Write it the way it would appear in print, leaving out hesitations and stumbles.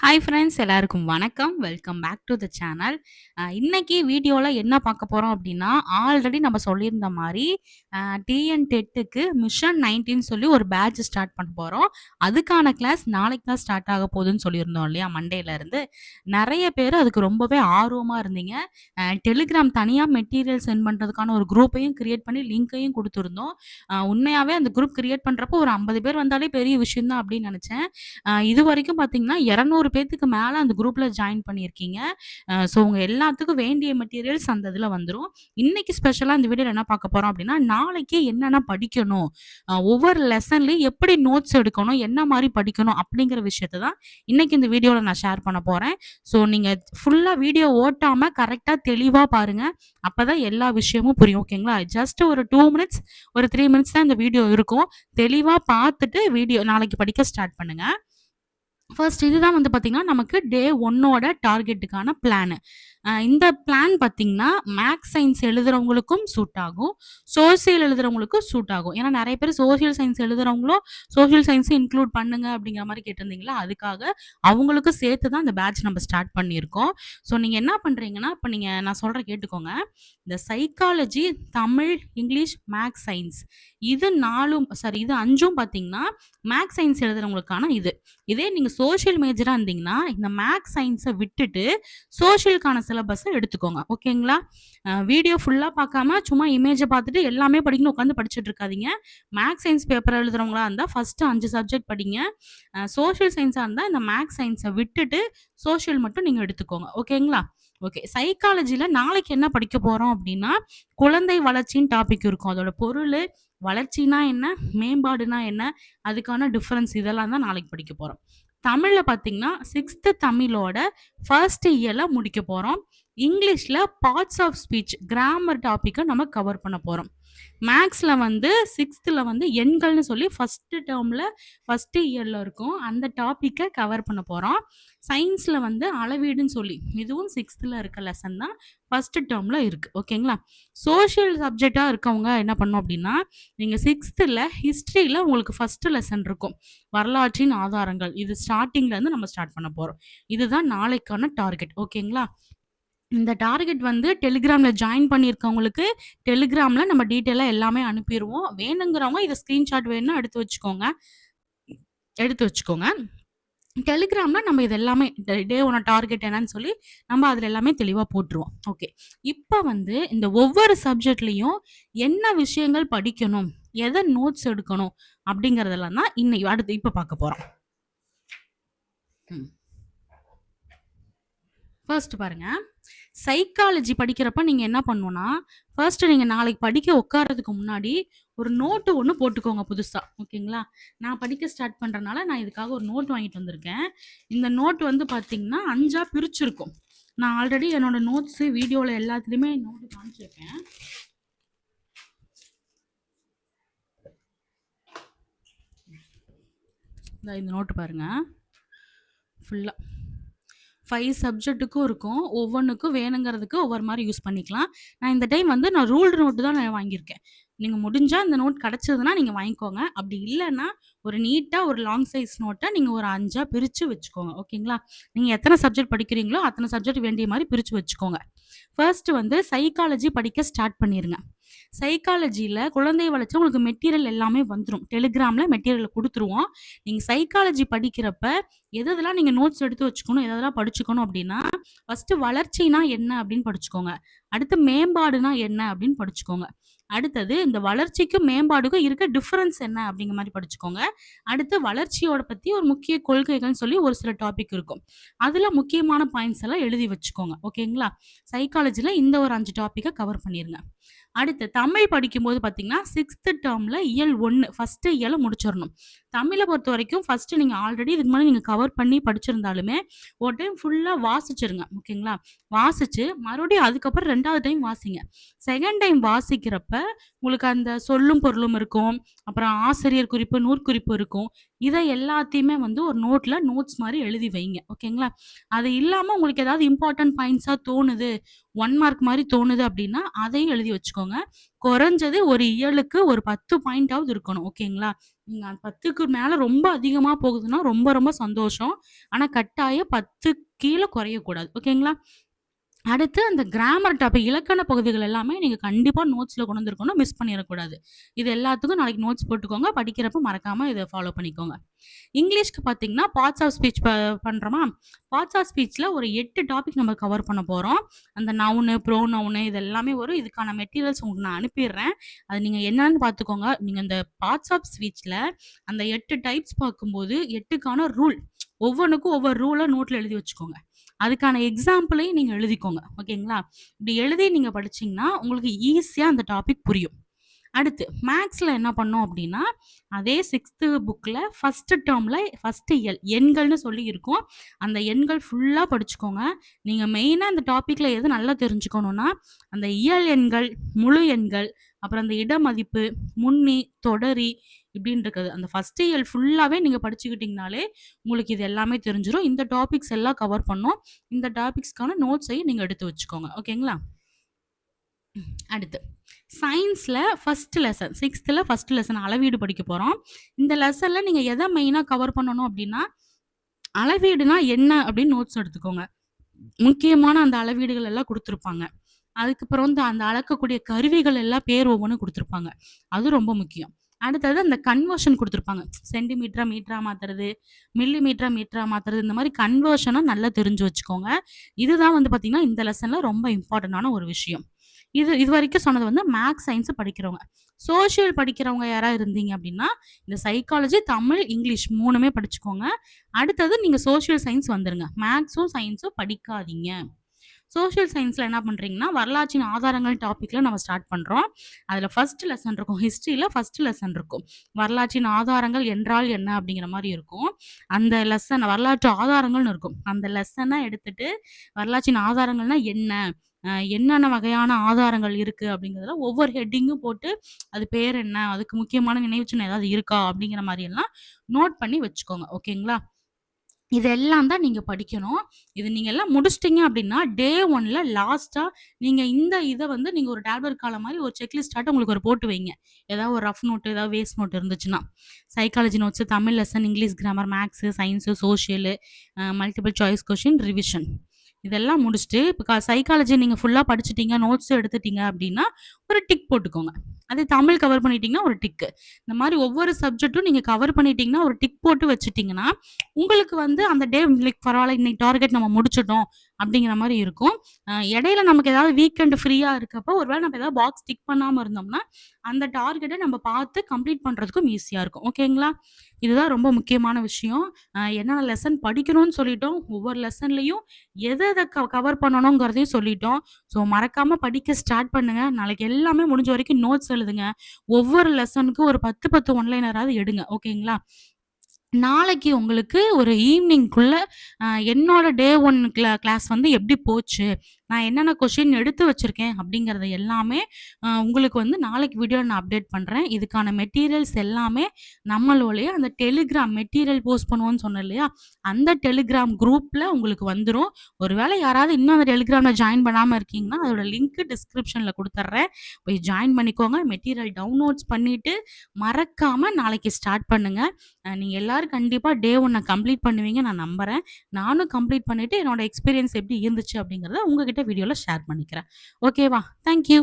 Hi friends எல்லாருக்கும் வணக்கம். Welcome back to the channel. இன்னைக்கு வீடியோல என்ன பார்க்க போறோம் அப்படின்னா, ஆல்ரெடி நம்ம சொல்லியிருந்த மாரி டிஎன் டெட்டுக்கு மிஷன் 19 சொல்லி ஒரு பேட்ச் ஸ்டார்ட் பண்ண போறோம். அதுக்கான கிளாஸ் நாளைக்கு தான் ஸ்டார்ட் ஆக போகுதுன்னு சொல்லியிருந்தோம் இல்லையா? மண்டேலருந்து. நெறைய பேர் அதுக்கு ரொம்பவே ஆர்வமா இருந்தீங்க. டெலிகிராம் தனியா மெட்டீரியல் சென்ட் பண்றதுக்கான ஒரு குரூப்பையும் கிரியேட் பண்ணி லிங்க்கையும் குடுத்துருந்தோம். உண்மையாவே அந்த குரூப் கிரியேட் பண்றப்போ ஒரு 50 பேர் வந்தாலே பெரிய விஷயம் தான் அப்படின்னு நெனச்சேன். இதுவரைக்கும் பார்த்தீங்கன்னா, 200 பேத்துக்கு மேல அந்த குரூப்ல ஜாயின் பண்ணியிருக்கீங்க. ஸோ உங்க எல்லாத்துக்கும் வேண்டிய மெட்டீரியல்ஸ் அந்த இதுல வந்துரும். இன்னைக்கு ஸ்பெஷலா இந்த வீடியோல என்ன பார்க்க போறோம் அப்டின்னா, நாளைக்கு என்னென்ன படிக்கணும்? ஒவ்வொரு லெசன்லயும் எப்படி நோட்ஸ் எடுக்கணும்? என்ன மாரி படிக்கணும்? அப்படிங்கிற விஷயத்த தான் இன்னைக்கு இந்த வீடியோல நான் ஷேர் பண்ண போறேன். ஸோ நீங்க ஃபுல்லா வீடியோ ஓட்டாம கரெக்ட்டா தெளிவா பாருங்க. அப்பதான் எல்லா விஷயமும் புரியும். ஓகேங்களா? ஜஸ்ட் ஒரு 2 மினிட்ஸ், ஒரு 3 மினிட்ஸ் தான் இந்த வீடியோ இருக்கும். தெளிவா பார்த்துட்டு வீடியோ நாளைக்கு படிக்க ஸ்டார்ட் பண்ணுங்க. ஃபர்ஸ்ட் இதுதான் வந்து பார்த்தீங்கன்னா, நமக்கு டே 1ஓட டார்கெட்டுக்கான பிளானு. இந்த பிளான் பார்த்தீங்கன்னா, மேத்ஸ், சயன்ஸ் எழுதுறவங்களுக்கும் சூட் ஆகும். சோசியல் எழுதுறவங்களுக்கும் சூட் ஆகும். ஏன்னா நெறைய பேர் சோசியல் சயன்ஸ் எழுதுறவங்களும், சோசியல் சயன்ஸும் இன்க்ளூட் பண்ணுங்க அப்படிங்கிற மாரி கேட்டிருந்தீங்களா, அதுக்காக அவங்களுக்கும் சேர்த்து தான் இந்த பேட்ச் நம்ம ஸ்டார்ட் பண்ணியிருக்கோம். ஸோ நீங்க என்ன பண்றீங்கன்னா, இப்ப நீங்க நான் சொல்றேன் கேட்டுக்கோங்க. இந்த psychology, Tamil, English, maths, science இது 4ம் சாரி இது 5ம் பார்த்தீங்கன்னா, மேத்ஸ், சயன்ஸ் எழுதுறவங்களுக்கான இது. இதே நீங்க சோசியல் மேஜரா இருந்தீங்கன்னா, இந்த மேத்ஸ், சயன்ஸ விட்டுட்டு சோசியலுக்கான சிலபஸ எடுத்துக்கோங்க. ஓகேங்களா? வீடியோ ஃபுல்லா பார்க்காம சும்மா இமேஜ பார்த்துட்டு எல்லாமே படிக்கணும்னு உட்காந்து படிச்சுட்டு இருக்காதீங்க. மேத்ஸ், சயன்ஸ் பேப்பர் எழுதுறவங்களா இருந்தா ஃபர்ஸ்ட் 5 சப்ஜெக்ட் படிங்க. சோசியல் சயன்ஸா இருந்தா இந்த மேத்ஸ், சயன்ஸ விட்டுட்டு சோசியல் மட்டும் நீங்க எடுத்துக்கோங்க. ஓகேங்களா? ஓகே. சைக்காலஜில நாளைக்கு என்ன படிக்க போறோம் அப்டின்னா, குழந்தை வளர்ச்சின்னு டாபிக் இருக்கும். அதோட பொருளு, வளர்ச்சினா என்ன? மேம்பாடுனா என்ன? அதுக்கான டிஃபரன்ஸ் இதெல்லாம் தான் நாளைக்கு படிக்க போறோம். தமிழ்ல பார்த்தீங்கன்னா, 6த் தமிழோட ஃபர்ஸ்ட் இயர்ல முடிக்க போறோம். இங்கிலீஷ்ல பார்ட்ஸ் ஆஃப் ஸ்பீச், கிராமர் டாபிக்க நம்ம கவர் பண்ண போறோம். மேத்ஸ்ல வந்து 6த்ல வந்து எண்கள்னு சொல்லி ஃபர்ஸ்ட் டெர்ம்ல ஃபர்ஸ்ட் இயர்ல இருக்கும். அந்த டாபிக்க கவர் பண்ண போறோம். சயின்ஸ்ல வந்து அளவீடுன்னு சொல்லி இதுவும் 6த்ல இருக்க லெசன் தான். ஃபர்ஸ்ட் டெர்ம்ல இருக்கு. ஓகேங்களா? சோசியல் சப்ஜெக்ட்டா இருக்கவங்க என்ன பண்ணணும் அப்டின்னா, நீங்க 6த்ல ஹிஸ்டரில உங்களுக்கு ஃபர்ஸ்ட் லெசன் இருக்கும். வரலாற்றின் ஆதாரங்கள். இது ஸ்டார்ட்டிங்ல இருந்து நம்ம ஸ்டார்ட் பண்ண போறோம். இதுதான் நாளைக்கான டார்கெட். ஓகேங்களா? இந்த டார்கெட் வந்து டெலிகிராம்ல ஜாயின் பண்ணியிருக்கவங்களுக்கு, டெலிகிராம்ல நம்ம டீட்டெயிலா எல்லாமே அனுப்பிருவோம். வேணுங்கிறவங்க இத ஸ்கிரீன்ஷாட் வேணும்னா எடுத்து வச்சுக்கோங்க. எடுத்து வச்சுக்கோங்க. டெலிகிராம்ல நம்ம இது எல்லாமே டே 1 டார்கெட் என்னன்னு சொல்லி, நம்ம அதுல எல்லாமே தெளிவா போட்டுருவோம். ஓகே. இப்ப வந்து இந்த ஒவ்வொரு சப்ஜெக்ட்லயும் என்ன விஷயங்கள் படிக்கணும்? எத நோட்ஸ் எடுக்கணும்? அப்படிங்கிறதெல்லாம் தான் இன்னைக்கு அடுத்து இப்ப பார்க்க போறோம். ம். ஃபர்ஸ்ட் பாருங்க. சைக்காலஜி படிக்கிறப்ப நீங்க என்ன பண்ணணும்னா, ஃபர்ஸ்ட் நீங்க நாளைக்கு படிக்க உட்கார்றதுக்கு முன்னாடி ஒரு நோட்டு ஒண்ணு போட்டுக்கோங்க புதுசா. ஓகேங்களா? நான் படிக்க ஸ்டார்ட் பண்றனால நான் இதுக்காக ஒரு நோட் வாங்கிட்டு வந்திருக்கேன். இந்த நோட் வந்து பார்த்தீங்கன்னா 5ஆ பிரிச்சிருக்கும். நான் ஆல்ரெடி என்னோட நோட்ஸ் வீடியோல எல்லாத்துலயுமே நோட் காமிச்சிருக்கேன். இந்த நோட்டு பாருங்க. ஃபுல்லா 5 சப்ஜெக்ட்டுக்கும் இருக்கும். ஒவ்வொன்னுக்கும் வேணுங்கிறதுக்கு ஒவ்வொரு மாரி யூஸ் பண்ணிக்கலாம். நான் இந்த டைம் வந்து நான் ரூல்டு நோட்டு தான் நான் வாங்கியிருக்கேன். நீங்க முடிஞ்சா இந்த நோட் கிடைச்சதுன்னா நீங்க வாங்கிக்கோங்க. அப்படி இல்லன்னா, ஒரு நீட்டா ஒரு லாங் சைஸ் நோட்ட நீங்க ஒரு 5ஆ பிரிச்சு வச்சுக்கோங்க. ஓகேங்களா? நீங்க எத்தன சப்ஜெக்ட் படிக்கிறீங்களோ, அத்தன சப்ஜெக்ட் வேண்டிய மாரி பிரிச்சு வச்சுக்கோங்க. ஃபர்ஸ்ட் வந்து சைக்காலஜி படிக்க ஸ்டார்ட் பண்ணிருங்க. சைக்காலஜில குழந்தை வளர்ச்சி உங்களுக்கு மெட்டீரியல் எல்லாமே வந்துரும். டெலிகிராம்ல மெட்டீரியல் குடுத்துருவோம். நீங்க சைக்காலஜி படிக்கிறப்ப எதெல்லாம் நீங்க நோட்ஸ் எடுத்து வச்சுக்கணும், எதெல்லாம் படிச்சுக்கணும் அப்டின்னா, ஃபர்ஸ்ட் வளர்ச்சினா என்ன அப்டின்னு படிச்சுக்கோங்க. அடுத்து மேம்பாடுனா என்ன அப்டின்னு படிச்சுக்கோங்க. அடுத்தது இந்த வளர்ச்சிக்கும் மேம்பாடுக்கும் இருக்க டிஃபரன்ஸ் என்ன அப்டிங்கிற மாரி படிச்சுக்கோங்க. அடுத்து வளர்ச்சியோட பத்தி ஒரு முக்கிய கொள்கைகள்னு சொல்லி ஒரு சில டாபிக் இருக்கும். அதுல முக்கியமான பாயிண்ட்ஸ் எல்லாம் எழுதி வச்சுக்கோங்க. ஓகேங்களா? சைக்காலஜில இந்த ஒரு 5 டாபிக்க கவர் பண்ணிருங்க. அடுத்து தமிழ் படிக்கும்போது பார்த்தீங்கன்னா, 6த் டெர்ம்ல இயல் 1 ஃபர்ஸ்ட் இயல முடிச்சிரணும். தமிழ பொறுத்தவரைக்கும் ஃபர்ஸ்ட் நீங்க ஆல்ரெடி இதுக்கு முன்னாடி நீங்க கவர் பண்ணி படிச்சிருந்தாலுமே, ஒரு டைம் ஃபுல்லா வாசிச்சுருங்க. ஓகேங்களா? வாசிச்சு மறுபடியும் அதுக்கப்புறம் 2வது டைம் வாசிங்க. 2ண்ட் டைம் வாசிக்கிறப்ப, உங்களுக்கு அந்த சொல்லும் பொருளும் இருக்கும். அப்புறம் ஆசிரியர் குறிப்பு, நூற்குறிப்பு இருக்கும். இத எல்லாத்தையுமே வந்து ஒரு நோட்ல நோட்ஸ் மாரி எழுதி வைங்க. ஓகேங்களா? அது இல்லாம உங்களுக்கு ஏதாவது இம்பார்ட்டன்ட் பாயிண்ட்ஸா தோணுது, 1 மார்க் மாரி தோணுது அப்டின்னா, அதையும் எழுதி வச்சுக்கோங்க. குறைஞ்சது ஒரு இயலுக்கு ஒரு 10 பாயிண்டாவது இருக்கணும். ஓகேங்களா? நீங்க 10க்கு மேல ரொம்ப அதிகமா போகுதுன்னா ரொம்ப ரொம்ப சந்தோஷம். ஆனா கட்டாயம் 10 கீழ குறையக்கூடாது. ஓகேங்களா? அடுத்து அந்த கிராமர் டாபிக் இலக்கண பகுதிகள் எல்லாமே நீங்க கண்டிப்பா நோட்ஸ்ல கொண்டு வந்திருக்கணும். மிஸ் பண்ணிறக்கூடாது. இது எல்லாத்துக்கும் நாளைக்கு நோட்ஸ் போட்டுக்கோங்க. படிக்கிறப்ப மறக்காம இத ஃபாலோ பண்ணிக்கோங்க. இங்கிலீஷ்க்கு பார்த்தீங்கன்னா, பார்ட்ஸ் ஆஃப் ஸ்பீச் பண்றோமா? பார்ட்ஸ் ஆஃப் ஸ்பீச்ல ஒரு 8 டாபிக் நம்ம கவர் பண்ண போறோம். அந்த நவுனு, ப்ரோனவுனு இது எல்லாமே வரும். இதுக்கான மெட்டீரியல்ஸ் உங்களுக்கு நான் அனுப்பிடுறேன். அது நீங்க என்னன்னு பார்த்துக்கோங்க. நீங்க இந்த பார்ட்ஸ் ஆஃப் ஸ்பீச்ல அந்த 8 டைப்ஸ் பார்க்கும்போது 8க்கான ரூல் ஒவ்வொன்னுக்கும் ஒவ்வொரு ரூல நோட்ல எழுதி வச்சுக்கோங்க. அதுக்கான எக்ஸாம்பிளையும் நீங்க எழுதிக்கோங்க. ஓகேங்களா? இப்படி எழுதி நீங்க படிச்சீங்கன்னா, உங்களுக்கு ஈஸியா அந்த டாபிக் புரியும். அடுத்து மேத்ஸ்ல என்ன பண்ணோம் அப்படின்னா, அதே 6த் புக்ல ஃபர்ஸ்ட் டெர்ம்ல ஃபர்ஸ்ட் எண்கள்னு சொல்லி இருக்கும். அந்த எண்கள் ஃபுல்லா படிச்சுக்கோங்க. நீங்க மெயினா இந்த டாபிக்ல எது நல்லா தெரிஞ்சுக்கணும்னா, அந்த இயல் எண்கள், முழு எண்கள், அப்புறம் அந்த இடமதிப்பு, முன்னி, தொடரி இப்படின்னு இருக்குது. அந்த ஃபர்ஸ்ட் இயல் ஃபுல்லாவே நீங்க படிச்சுக்கிட்டீங்கனாலே, உங்களுக்கு இது எல்லாமே தெரிஞ்சிரும். இந்த டாபிக்ஸ் எல்லாம் கவர் பண்ணோம். இந்த டாபிக்ஸ்க்கான நோட்ஸையும் நீங்க எடுத்து வச்சுக்கோங்க. ஓகேங்களா? அடுத்து சயின்ஸ்ல ஃபர்ஸ்ட் லெசன் 6த்துல ஃபர்ஸ்ட் லெசன் அளவீடு படிக்க போறோம். இந்த லெசன்ல நீங்க எத மெயினா கவர் பண்ணணும் அப்டின்னா, அளவீடுனா என்ன அப்டின்னு நோட்ஸ் எடுத்துக்கோங்க. முக்கியமான அந்த அளவீடுகள் எல்லாம் குடுத்திருப்பாங்க. அதுக்கப்புறம் வந்து அந்த அளக்கக்கூடிய கருவிகள் எல்லாம் பேர் ஒவ்வொன்னும் குடுத்திருப்பாங்க. அது ரொம்ப முக்கியம். அடுத்தது அந்த கன்வர்ஷன் குடுத்திருப்பாங்க. சென்டிமீட்டரா மீட்டரா மாத்துறது, மில்லிமீட்டரா மீட்டரா மாத்துறது இந்த மாரி கன்வர்ஷன நல்லா தெரிஞ்சு வச்சுக்கோங்க. இதுதான் வந்து பார்த்தீங்கன்னா, இந்த லெசன்ல ரொம்ப இம்பார்ட்டன்டான ஒரு விஷயம். இதுவரைக்கும் சொன்னது வந்து மேத்ஸ், சயன்ஸ் படிக்கிறவங்க. சோசியல் படிக்கிறவங்க யாராவது இருந்தீங்க அப்டின்னா, இந்த சைக்காலஜி, தமிழ், இங்கிலீஷ் 3மே படிச்சுக்கோங்க. அடுத்தது நீங்க சோசியல் சயன்ஸ் வந்துருங்க. மேத்ஸும், சயன்ஸும் படிக்காதீங்க. சோசியல் சயன்ஸ்ல என்ன பண்றீங்கன்னா, வரலாற்றின் ஆதாரங்கள் டாபிக்ல நம்ம ஸ்டார்ட் பண்றோம். அதுல ஃபர்ஸ்ட் லெசன் இருக்கும். ஹிஸ்டரியில ஃபர்ஸ்ட் லெசன் இருக்கும். வரலாற்றின் ஆதாரங்கள் என்றால் என்ன? அப்படிங்கிற மாரி இருக்கும். அந்த லெசன் வரலாற்று ஆதாரங்கள்னு இருக்கும். அந்த லெசன எடுத்துட்டு, வரலாற்றின் ஆதாரங்கள்னா என்ன? என்னென்ன வகையான ஆதாரங்கள் இருக்கு? அப்படிங்கிறதுல ஒவ்வொரு ஹெட்டிங்கும் போட்டு, அது பேர் என்ன? அதுக்கு முக்கியமான நினைவுச்சின்னம் ஏதாவது இருக்கா? அப்படிங்கிற மாரி எல்லாம் நோட் பண்ணி வச்சுக்கோங்க. ஓகேங்களா? இதெல்லாம் தான் நீங்க படிக்கணும். இது நீங்க எல்லாம் முடிச்சிட்டீங்க அப்டின்னா, டே 1ல லாஸ்ட்டா நீங்க இந்த இத வந்து நீங்க ஒரு டேப்லெட் காலம் மாரி ஒரு செக்லிஸ்ட்டாட்டம் உங்களுக்கு ஒரு போட்டு வைங்க. ஏதாவது ஒரு ரஃப் நோட், ஏதாவது வேஸ்ட் நோட் இருந்துச்சுன்னா. Psychology notes, Tamil lesson, English grammar, maths, science, social, multiple choice question, revision. இதெல்லாம் முடிச்சுட்டு, இப்ப சைக்காலஜி நீங்க ஃபுல்லா படிச்சுட்டீங்க, நோட்ஸும் எடுத்துட்டீங்க அப்டின்னா, ஒரு டிக் போட்டுக்கோங்க. அதே தமிழ் கவர் பண்ணிட்டீங்கன்னா, ஒரு டிக்கு. இந்த மாரி ஒவ்வொரு சப்ஜெக்ட்டும் நீங்க கவர் பண்ணிட்டீங்கன்னா, ஒரு டிக் போட்டு வச்சுட்டீங்கன்னா, உங்களுக்கு வந்து அந்த டே லைக் பரவால்ல இன்னைக்கு டார்கெட் நம்ம முடிச்சுட்டோம் அப்படிங்கிற மாரி இருக்கும். இடையில நமக்கு ஏதாவது வீக்கெண்ட் ஃப்ரீயா இருக்கப்போ, ஒரு வேள நம்ம ஏதாவது பாக்ஸ் டிக் பண்ணாம இருந்தோம்னா, அந்த டார்கெட்ட நம்ம பார்த்து கம்ப்ளீட் பண்றதுக்கும் ஈஸியா இருக்கும். ஓகேங்களா? இதுதான் ரொம்ப முக்கியமான விஷயம். என்னென்ன லெசன் படிக்கணும்னு சொல்லிட்டோம். ஒவ்வொரு லெசன்லயும் எத எத கவர் பண்ணணுங்கிறதையும் சொல்லிட்டோம். ஸோ மறக்காம படிக்க ஸ்டார்ட் பண்ணுங்க. நாளைக்கு எல்லாமே முடிஞ்ச வரைக்கும் நோட்ஸ் எழுதுங்க. ஒவ்வொரு லெசனுக்கும் ஒரு 10, 10 ஒன்லைனராவது எடுங்க. ஓகேங்களா? நாளைக்கு உங்களுக்கு ஒரு ஈவ்னிங்குள்ள என்னோட டே 1 கிளாஸ் வந்து எப்படி போச்சு? நான் என்னென்ன கொஸ்டின் எடுத்து வச்சிருக்கேன் அப்படிங்கிறத எல்லாமே உங்களுக்கு வந்து நாளைக்கு வீடியோல நான் அப்டேட் பண்றேன். இதுக்கான மெட்டீரியல்ஸ் எல்லாமே நம்மளுடைய அந்த டெலிகிராம் மெட்டீரியல் போஸ்ட் பண்ணுவோம்னு சொன்னேன் இல்லையா? அந்த டெலிகிராம் குரூப்ல உங்களுக்கு வந்துரும். ஒருவேளை யாராவது இன்னும் அந்த டெலிகிராம்ல ஜாயின் பண்ணாம இருக்கீங்கன்னா, அதோட லிங்க் டிஸ்கிரிப்ஷன்ல குடுத்துர்றேன். போய் ஜாயின் பண்ணிக்கோங்க. மெட்டீரியல் டவுன்லோட்ஸ் பண்ணிட்டு, மறக்காம நாளைக்கு ஸ்டார்ட் பண்ணுங்க. நீங்க எல்லாரும் கண்டிப்பா டே 1 கம்ப்ளீட் பண்ணுவீங்க நான் நம்புறேன். நானும் கம்ப்ளீட் பண்ணிட்டு என்னோட எக்ஸ்பீரியன்ஸ் எப்படி இருந்துச்சு அப்படிங்கிறத உங்ககிட்ட வீடியோல ஷேர் பண்ணிக்கிறேன். ஓகேவா? Thank you.